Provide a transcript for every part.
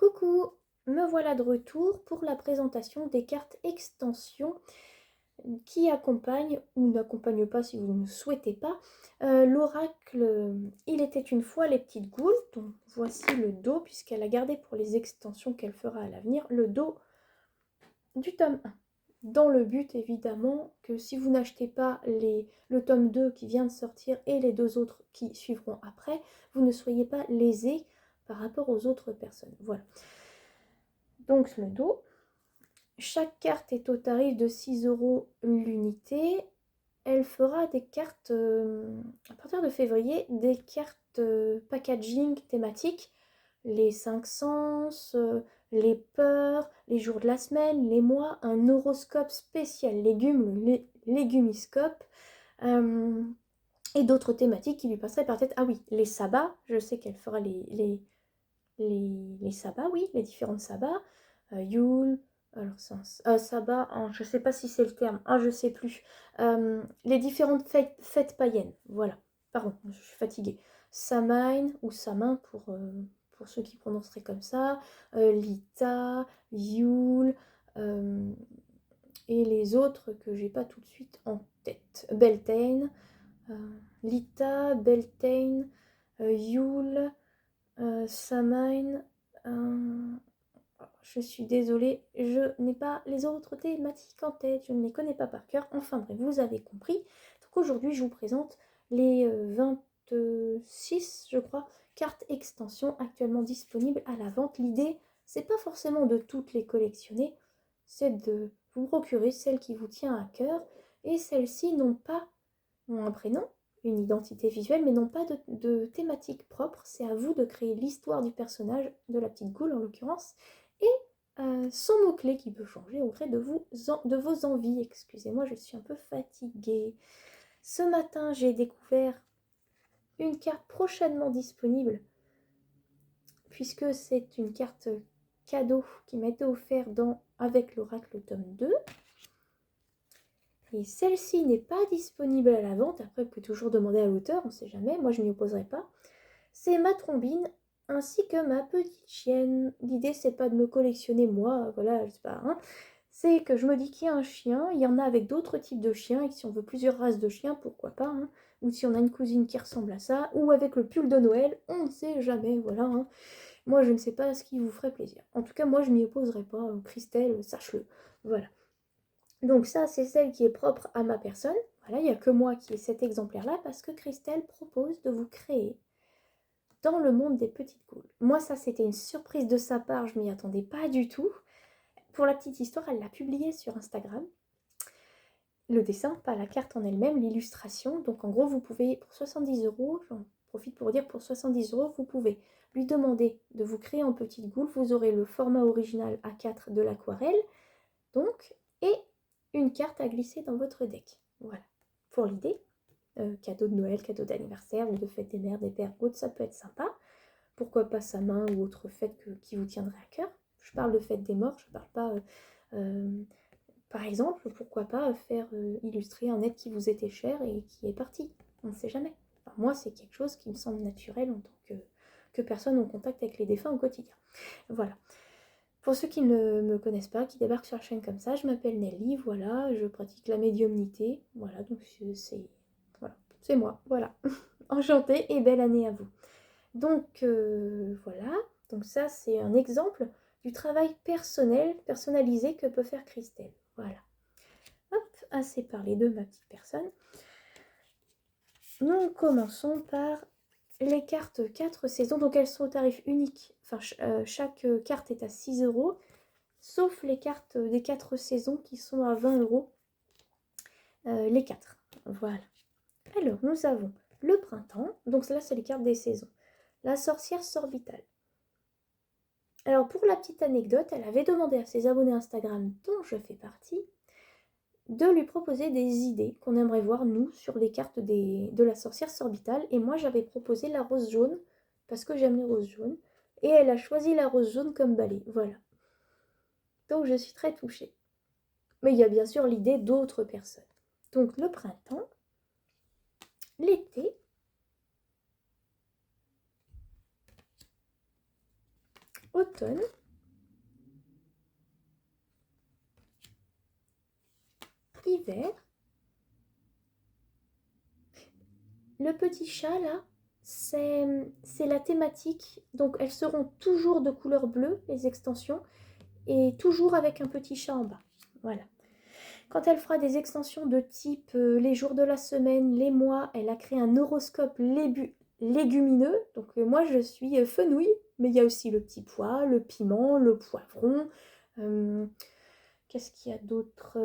Coucou, me voilà de retour pour la présentation des cartes extension qui accompagnent ou n'accompagnent pas si vous ne souhaitez pas l'oracle Il était une fois les petites goules. Donc voici le dos puisqu'elle a gardé pour les extensions qu'elle fera à l'avenir le dos du tome 1. Dans le but évidemment que si vous n'achetez pas le tome 2 qui vient de sortir et les deux autres qui suivront après, vous ne soyez pas lésés par rapport aux autres personnes. Voilà. Donc le dos. Chaque carte est au tarif de 6 € l'unité. Elle fera des cartes, à partir de février, des cartes packaging thématiques. Les 5 sens, les peurs, les jours de la semaine, les mois, un horoscope spécial légumes, le légumiscope, et d'autres thématiques qui lui passeraient par tête. Ah oui, les sabbats, je sais qu'elle fera les sabbats, oui, les différents sabbats. Yule, alors sabbat, je ne sais pas si c'est le terme, je ne sais plus. Les différentes fêtes païennes, voilà. Pardon, je suis fatiguée. Samhain ou Samin pour ceux qui prononceraient comme ça. Lita, Yule, et les autres que j'ai pas tout de suite en tête. Beltane, Lita, Beltane, Yule, Samhain, je suis désolée, je n'ai pas les autres thématiques en tête, je ne les connais pas par cœur. Enfin bref, vous avez compris. Donc aujourd'hui, je vous présente les 26, je crois, cartes extension actuellement disponibles à la vente. L'idée, c'est pas forcément de toutes les collectionner, c'est de vous procurer celle qui vous tient à cœur. Et celles-ci n'ont pas un prénom, une identité visuelle, mais n'ont pas de thématique propre. C'est à vous de créer l'histoire du personnage, de la petite goule en l'occurrence, et son mot-clé qui peut changer au gré de vos envies. Excusez-moi, je suis un peu fatiguée. Ce matin, j'ai découvert une carte prochainement disponible, puisque c'est une carte cadeau qui m'a été offerte avec l'oracle tome 2. Et celle-ci n'est pas disponible à la vente. Après, vous pouvez toujours demander à l'auteur, on ne sait jamais. Moi, je ne m'y opposerai pas. C'est ma trombine ainsi que ma petite chienne. L'idée, c'est pas de me collectionner moi, voilà, je sais pas. C'est que je me dis qu'il y a un chien, il y en a avec d'autres types de chiens, et que si on veut plusieurs races de chiens, pourquoi pas. Ou si on a une cousine qui ressemble à ça, ou avec le pull de Noël, on ne sait jamais, voilà. Moi, je ne sais pas ce qui vous ferait plaisir. En tout cas, moi, je m'y opposerai pas. Christelle, sache-le. Voilà. Donc ça, c'est celle qui est propre à ma personne. Voilà, il n'y a que moi qui ai cet exemplaire-là parce que Christelle propose de vous créer dans le monde des petites goules. Moi, ça, c'était une surprise de sa part, je m'y attendais pas du tout. Pour la petite histoire, elle l'a publié sur Instagram. Le dessin, pas la carte en elle-même, l'illustration. Donc en gros, vous pouvez, pour 70 €, j'en profite pour dire, pour 70 €, vous pouvez lui demander de vous créer en petite goule. Vous aurez le format original A4 de l'aquarelle, donc, et une carte à glisser dans votre deck. Voilà, pour l'idée. Cadeau de Noël, cadeau d'anniversaire ou de fête des mères, des pères, autres, ça peut être sympa. Pourquoi pas sa main ou autre fête qui vous tiendrait à cœur. Je parle de fête des morts, je parle pas... par exemple, pourquoi pas faire illustrer un être qui vous était cher et qui est parti. On ne sait jamais. Enfin, moi, c'est quelque chose qui me semble naturel en tant que personne en contact avec les défunts au quotidien. Voilà. Pour ceux qui ne me connaissent pas, qui débarquent sur la chaîne comme ça, je m'appelle Nelly, voilà, je pratique la médiumnité, voilà, donc c'est moi, voilà. Enchantée et belle année à vous. Donc voilà, donc ça c'est un exemple du travail personnalisé que peut faire Christelle. Voilà. Hop, assez parlé de ma petite personne. Nous commençons par les cartes 4 saisons. Donc elles sont au tarif unique. Enfin, chaque carte est à 6 €, sauf les cartes des 4 saisons qui sont à 20 €. Les 4. Voilà. Alors, nous avons le printemps. Donc là, c'est les cartes des saisons. La sorcière sorbitale. Alors, pour la petite anecdote, elle avait demandé à ses abonnés Instagram, dont je fais partie, de lui proposer des idées qu'on aimerait voir, nous, sur les cartes de la sorcière sorbitale. Et moi, j'avais proposé la rose jaune, parce que j'aime les roses jaunes. Et elle a choisi la rose jaune comme balai. Voilà. Donc, je suis très touchée. Mais il y a bien sûr l'idée d'autres personnes. Donc, le printemps, l'été, automne. Hiver. Le petit chat, là, c'est la thématique. Donc, elles seront toujours de couleur bleue, les extensions, et toujours avec un petit chat en bas. Voilà. Quand elle fera des extensions de type les jours de la semaine, les mois, elle a créé un horoscope légumineux. Donc, moi, je suis fenouil, mais il y a aussi le petit pois, le piment, le poivron. Qu'est-ce qu'il y a d'autre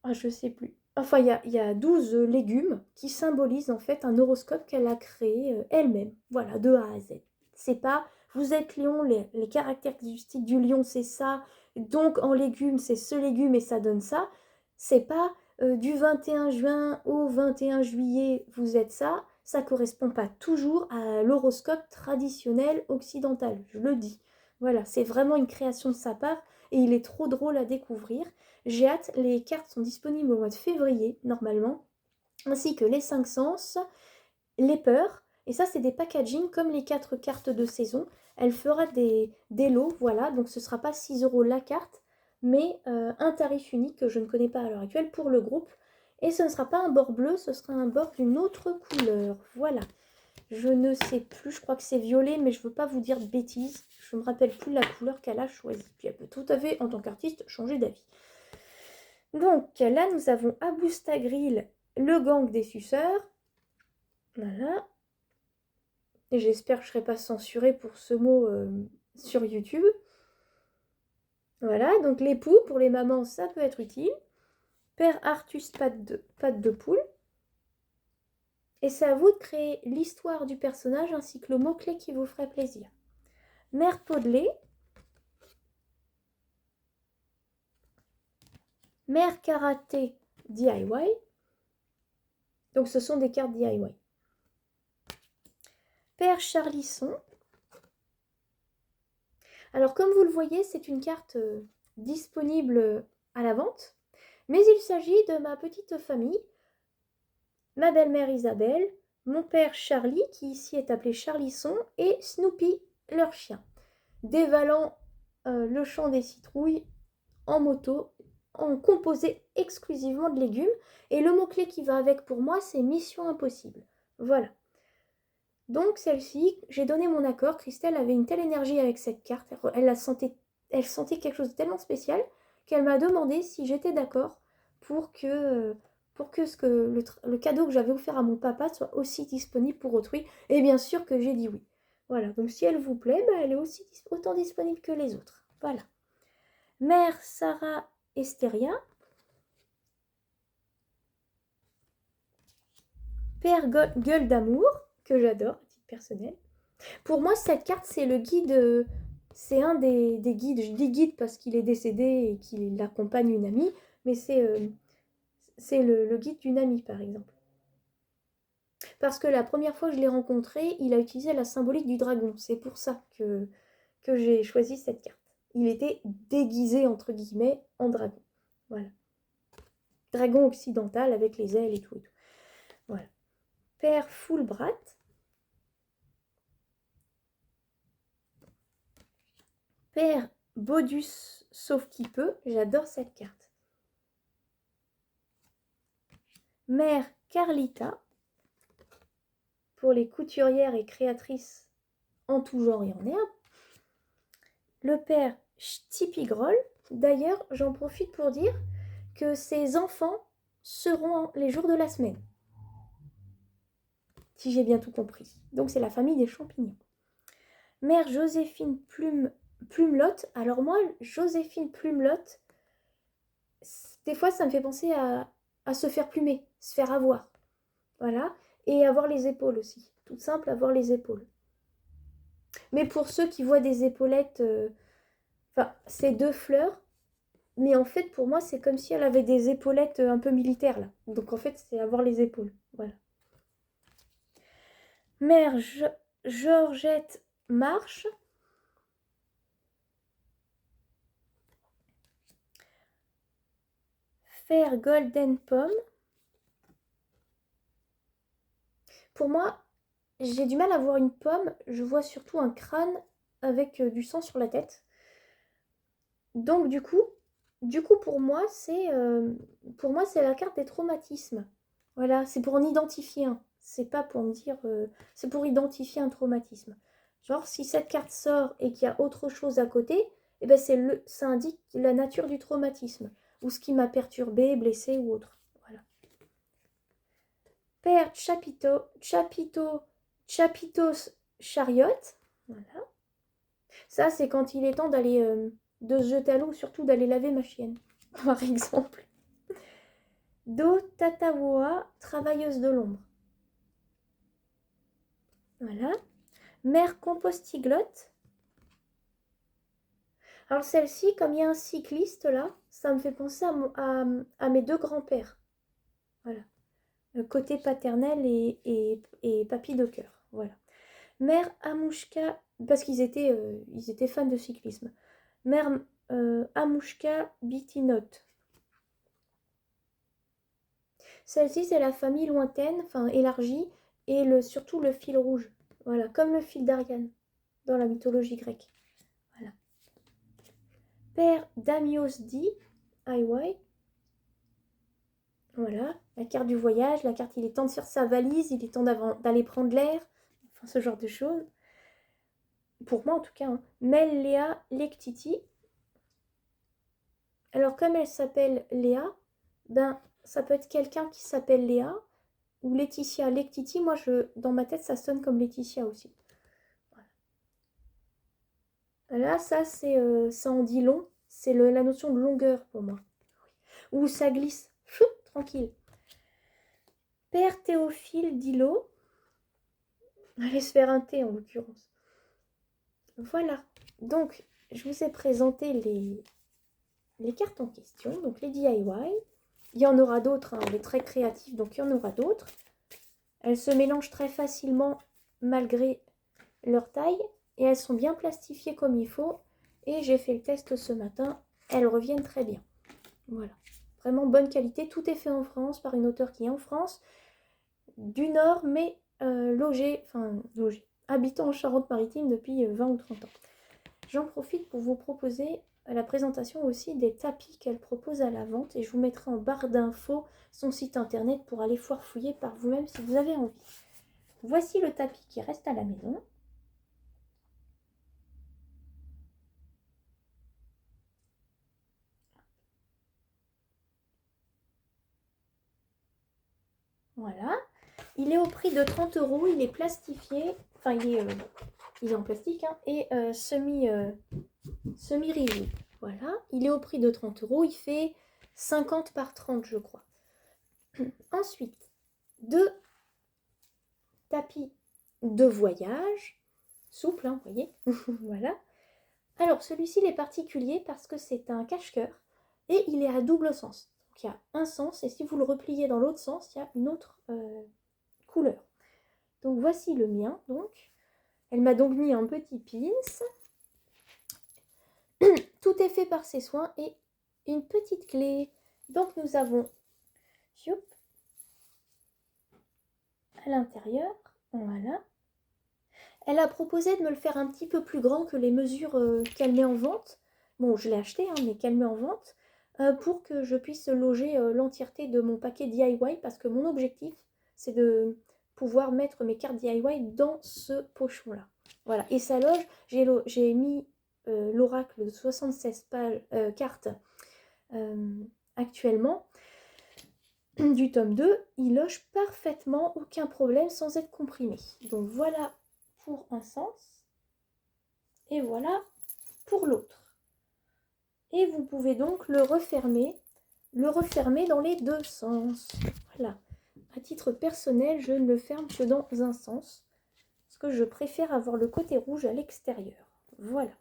Ah, je sais plus. Enfin, il y a 12 légumes qui symbolisent en fait un horoscope qu'elle a créé elle-même. Voilà, de A à Z. C'est pas, vous êtes lion, les caractéristiques du lion, c'est ça. Donc, en légumes, c'est ce légume et ça donne ça. C'est pas du 21 juin au 21 juillet, vous êtes ça. Ça correspond pas toujours à l'horoscope traditionnel occidental, je le dis. Voilà, c'est vraiment une création de sa part et il est trop drôle à découvrir. J'ai hâte, les cartes sont disponibles au mois de février, normalement, ainsi que les 5 sens, les peurs, et ça c'est des packaging comme les 4 cartes de saison. Elle fera des lots, voilà, donc ce ne sera pas 6 euros la carte, mais un tarif unique que je ne connais pas à l'heure actuelle pour le groupe. Et ce ne sera pas un bord bleu, ce sera un bord d'une autre couleur, voilà. Je ne sais plus, je crois que c'est violet, mais je ne veux pas vous dire de bêtises. Je ne me rappelle plus la couleur qu'elle a choisie. Puis elle peut tout à fait, en tant qu'artiste, changer d'avis. Donc là, nous avons Aboustagril, le gang des suceurs. Voilà. Et j'espère que je ne serai pas censurée pour ce mot sur YouTube. Voilà, donc l'époux, pour les mamans, ça peut être utile. Père Artus, patte de poule. Et c'est à vous de créer l'histoire du personnage ainsi que le mot-clé qui vous ferait plaisir. Mère Podelé. Mère Karaté DIY. Donc ce sont des cartes DIY. Père Charlisson. Alors comme vous le voyez, c'est une carte disponible à la vente, mais il s'agit de ma petite famille, ma belle-mère Isabelle, mon père Charlie, qui ici est appelé Charlisson, et Snoopy, leur chien, dévalant le champ des citrouilles en moto, en composé exclusivement de légumes, et le mot-clé qui va avec pour moi, c'est Mission Impossible. Voilà. Donc celle-ci, j'ai donné mon accord. Christelle avait une telle énergie avec cette carte, elle sentait quelque chose de tellement spécial qu'elle m'a demandé si j'étais d'accord pour que le cadeau que j'avais offert à mon papa soit aussi disponible pour autrui. Et bien sûr que j'ai dit oui. Voilà, donc si elle vous plaît, elle est aussi autant disponible que les autres. Voilà. Mère Sarah Esteria. Père Gueule d'amour, que j'adore, à titre personnel. Pour moi, cette carte, c'est le guide, c'est un des guides. Je dis guide parce qu'il est décédé et qu'il accompagne une amie, mais c'est le guide d'une amie, par exemple. Parce que la première fois que je l'ai rencontré, il a utilisé la symbolique du dragon. C'est pour ça que j'ai choisi cette carte. Il était déguisé, entre guillemets, en dragon. Voilà. Dragon occidental avec les ailes et tout. Voilà. Père Fulbrat. Père Bodus sauf qui peut. J'adore cette carte. Mère Carlita. Pour les couturières et créatrices en tout genre et en herbe. Le père Stipigrol. D'ailleurs, j'en profite pour dire que ses enfants seront les jours de la semaine. Si j'ai bien tout compris. Donc c'est la famille des champignons. Mère Joséphine Plumelotte. Alors moi, Joséphine Plumelotte, des fois ça me fait penser à se faire plumer, se faire avoir. Voilà. Et avoir les épaules aussi. Tout simple, avoir les épaules. Mais pour ceux qui voient des épaulettes, c'est 2 fleurs. Mais en fait, pour moi, c'est comme si elle avait des épaulettes un peu militaires, là. Donc en fait, c'est avoir les épaules. Voilà. Mère Georgette Marche. Faire Golden Pomme. Pour moi, j'ai du mal à voir une pomme. Je vois surtout un crâne avec du sang sur la tête. Donc du coup pour moi, c'est la carte des traumatismes. Voilà, c'est pour en identifier un. C'est pas pour me dire... c'est pour identifier un traumatisme. Genre, si cette carte sort et qu'il y a autre chose à côté, eh ben ça indique la nature du traumatisme. Ou ce qui m'a perturbé, blessé ou autre. Voilà. Père Chapitos Chariot. Voilà. Ça, c'est quand il est temps d'aller... de se jeter à l'eau, surtout d'aller laver ma chienne. Par exemple. Do Tatawoa, travailleuse de l'ombre. Voilà. Mère compostiglotte. Alors celle-ci, comme il y a un cycliste là, ça me fait penser à mes deux grands-pères. Voilà. Côté paternel et papy de cœur. Voilà. Mère Amouchka, parce qu'ils étaient fans de cyclisme. Mère Amouchka Bitinote. Celle-ci, c'est la famille lointaine, enfin élargie, et surtout le fil rouge. Voilà, comme le fil d'Ariane dans la mythologie grecque. Voilà. Père Damios Di, IY. Voilà, la carte du voyage, la carte il est temps de faire sa valise, il est temps d'aller prendre l'air, enfin ce genre de choses. Pour moi en tout cas. Hein. Mel Léa Lectiti. Alors comme elle s'appelle Léa, ben ça peut être quelqu'un qui s'appelle Léa ou Laetitia. Lectiti, moi dans ma tête ça sonne comme Laetitia aussi. Voilà. Là ça ça en dit long, c'est la notion de longueur pour moi. Ou ça glisse, chou, tranquille. Père Théophile Dilo. Allez se faire un thé en l'occurrence. Voilà, donc je vous ai présenté les cartes en question, donc les DIY. Il y en aura d'autres, hein, elle est très créative, donc il y en aura d'autres. Elles se mélangent très facilement malgré leur taille et elles sont bien plastifiées comme il faut. Et j'ai fait le test ce matin, elles reviennent très bien. Voilà, vraiment bonne qualité. Tout est fait en France par une auteure qui est en France, du Nord, mais logée, habitant en Charente-Maritime depuis 20 ou 30 ans. J'en profite pour vous proposer la présentation aussi des tapis qu'elle propose à la vente et je vous mettrai en barre d'infos son site internet pour aller fourfouiller par vous-même si vous avez envie. Voici le tapis qui reste à la maison. Voilà. Il est au prix de 30 €, il est plastifié, enfin il est en plastique hein, et semi-rigide. Voilà, il est au prix de 30 €, il fait 50 par 30 je crois. Ensuite, 2 tapis de voyage, souple, hein, vous voyez. Voilà. Alors, celui-ci, il est particulier parce que c'est un cache-cœur et il est à double sens. Donc, il y a un sens et si vous le repliez dans l'autre sens, il y a une autre couleur. Donc, voici le mien. Donc, elle m'a donc mis un petit pins. Tout est fait par ses soins et une petite clé. Donc, nous avons à l'intérieur, voilà. Elle a proposé de me le faire un petit peu plus grand que les mesures qu'elle met en vente. Bon, je l'ai acheté, hein, mais qu'elle met en vente pour que je puisse loger l'entièreté de mon paquet DIY parce que mon objectif, c'est de pouvoir mettre mes cartes DIY dans ce pochon-là. Voilà, et ça loge, j'ai mis l'oracle de 76 pages, cartes actuellement du tome 2. Il loge parfaitement, aucun problème, sans être comprimé. Donc voilà pour un sens et voilà pour l'autre. Et vous pouvez donc le refermer dans les deux sens. Voilà. À titre personnel, je ne le ferme que dans un sens parce que je préfère avoir le côté rouge à l'extérieur. Voilà.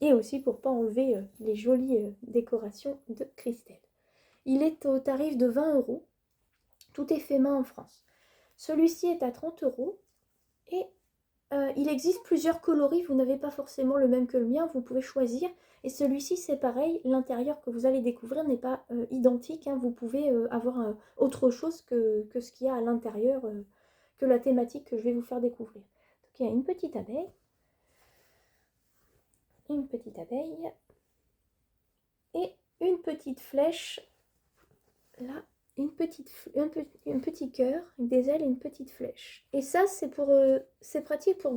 Et aussi pour pas enlever les jolies décorations de Christelle. Il est au tarif de 20 €. Tout est fait main en France. Celui-ci est à 30 € et il existe plusieurs coloris, vous n'avez pas forcément le même que le mien, vous pouvez choisir. Et celui-ci, c'est pareil, l'intérieur que vous allez découvrir n'est pas identique. Hein, vous pouvez avoir autre chose que ce qu'il y a à l'intérieur, que la thématique que je vais vous faire découvrir. Donc il y a une petite abeille, une petite abeille et une petite flèche là, un petit cœur, des ailes et une petite flèche. Et ça, c'est pratique pour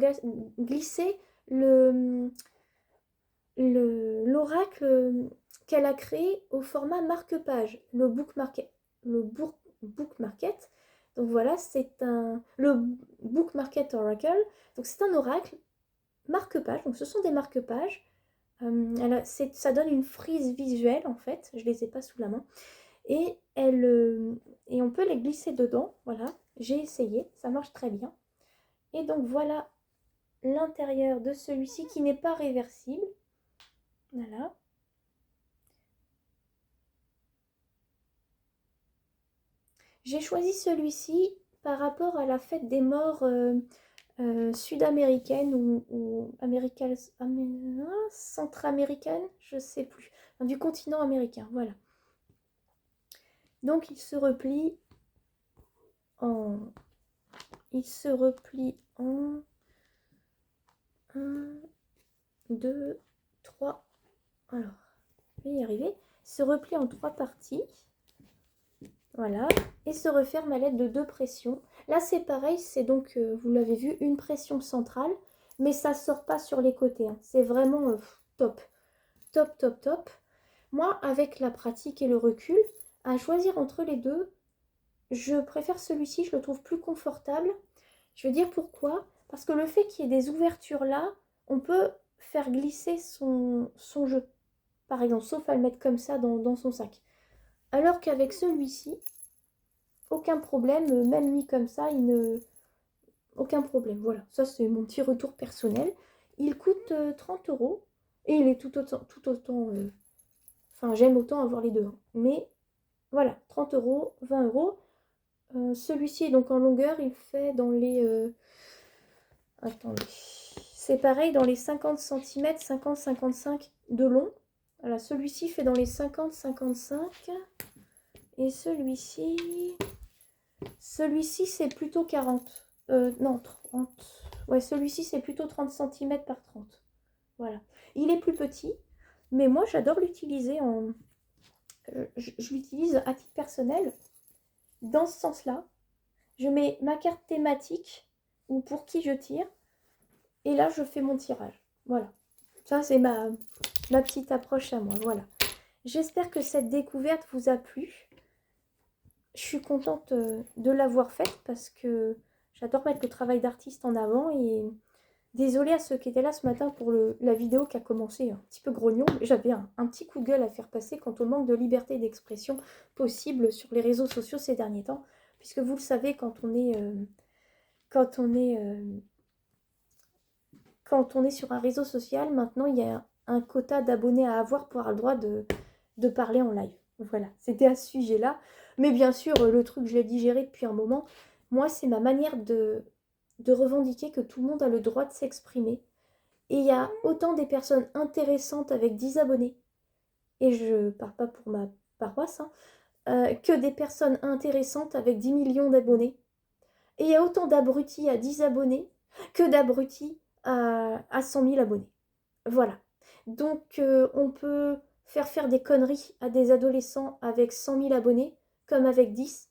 glisser l'oracle qu'elle a créé au format marque-page, le book market. Donc voilà, le book market oracle. Donc c'est un oracle marque-page. Donc ce sont des marque-pages. Ça donne une frise visuelle en fait. Je les ai pas sous la main. Et on peut les glisser dedans. Voilà, j'ai essayé, ça marche très bien. Et donc voilà l'intérieur de celui-ci qui n'est pas réversible. Voilà. J'ai choisi celui-ci par rapport à la fête des morts sud-américaine ou centra-américaine, je sais plus, enfin, du continent américain, voilà. Donc il se replie en 1, 2, 3. Alors, je vais y arriver. Il se replie en 3 parties. Voilà. Et se referme à l'aide de 2 pressions. Là, c'est pareil. C'est donc, vous l'avez vu, une pression centrale. Mais ça ne sort pas sur les côtés. Hein. C'est vraiment top. Top, top, top. Moi, avec la pratique et le recul, à choisir entre les deux, je préfère celui-ci. Je le trouve plus confortable. Je veux dire pourquoi. Parce que le fait qu'il y ait des ouvertures là, on peut faire glisser son jeu. Par exemple, sauf à le mettre comme ça dans son sac. Alors qu'avec celui-ci, aucun problème, même mis comme ça, aucun problème. Voilà, ça c'est mon petit retour personnel. Il coûte 30 € et il est tout autant. Enfin, j'aime autant avoir les deux. Hein. Mais voilà, 30 €, 20 €. Celui-ci est donc en longueur, il fait dans les... attendez. C'est pareil, dans les 50 cm, 50-55 de long. Voilà, celui-ci fait dans les 50-55. Et celui-ci c'est plutôt 40. Non, 30. Ouais, celui-ci c'est plutôt 30 cm par 30. Voilà. Il est plus petit, mais moi j'adore l'utiliser en... je l'utilise à titre personnel. Dans ce sens-là, je mets ma carte thématique ou pour qui je tire. Et là, je fais mon tirage. Voilà. Ça, c'est ma petite approche à moi. Voilà. J'espère que cette découverte vous a plu. Je suis contente de l'avoir faite parce que j'adore mettre le travail d'artiste en avant. Et désolée à ceux qui étaient là ce matin pour la vidéo qui a commencé un petit peu grognon. J'avais un petit coup de gueule à faire passer quant au manque de liberté d'expression possible sur les réseaux sociaux ces derniers temps. Puisque vous le savez, quand on est sur un réseau social, maintenant il y a un quota d'abonnés à avoir pour avoir le droit de parler en live. Voilà, c'était à ce sujet-là. Mais bien sûr, le truc, je l'ai digéré depuis un moment. Moi, c'est ma manière de revendiquer que tout le monde a le droit de s'exprimer. Et il y a autant des personnes intéressantes avec 10 abonnés, et je parle pas pour ma paroisse, hein, que des personnes intéressantes avec 10 millions d'abonnés. Et il y a autant d'abrutis à 10 abonnés que d'abrutis à 100 000 abonnés. Voilà. Donc, on peut faire des conneries à des adolescents avec 100 000 abonnés, comme avec 10.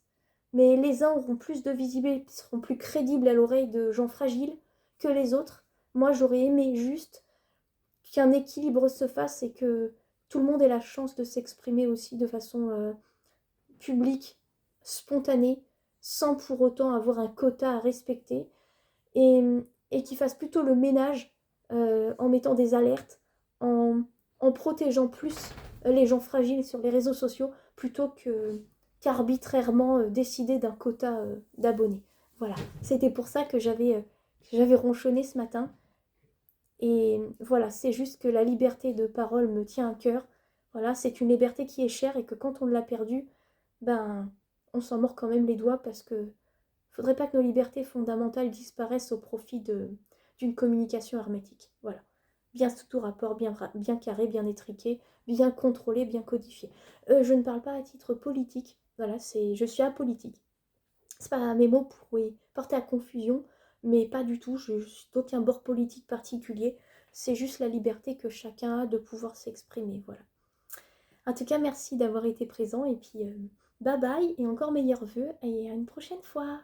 Mais les uns auront plus de visibilité, seront plus crédibles à l'oreille de gens fragiles que les autres. Moi, j'aurais aimé juste qu'un équilibre se fasse et que tout le monde ait la chance de s'exprimer aussi de façon publique, spontanée, sans pour autant avoir un quota à respecter. Et, et qui fasse plutôt le ménage en mettant des alertes, en protégeant plus les gens fragiles sur les réseaux sociaux plutôt qu'arbitrairement décider d'un quota d'abonnés. Voilà, c'était pour ça que j'avais ronchonné ce matin. Et voilà, c'est juste que la liberté de parole me tient à cœur. Voilà, c'est une liberté qui est chère et que quand on l'a perdue, ben, on s'en mord quand même les doigts parce que faudrait pas que nos libertés fondamentales disparaissent au profit d'une communication hermétique. Voilà. Bien sous tout rapport, bien carré, bien étriqué, bien contrôlé, bien codifié. Je ne parle pas à titre politique. Voilà, je suis apolitique. C'est pas mes mots pourraient porter à confusion, mais pas du tout. Je suis d'aucun bord politique particulier. c'est juste la liberté que chacun a de pouvoir s'exprimer, voilà. En tout cas, merci d'avoir été présent et puis bye bye et encore meilleurs vœux et à une prochaine fois.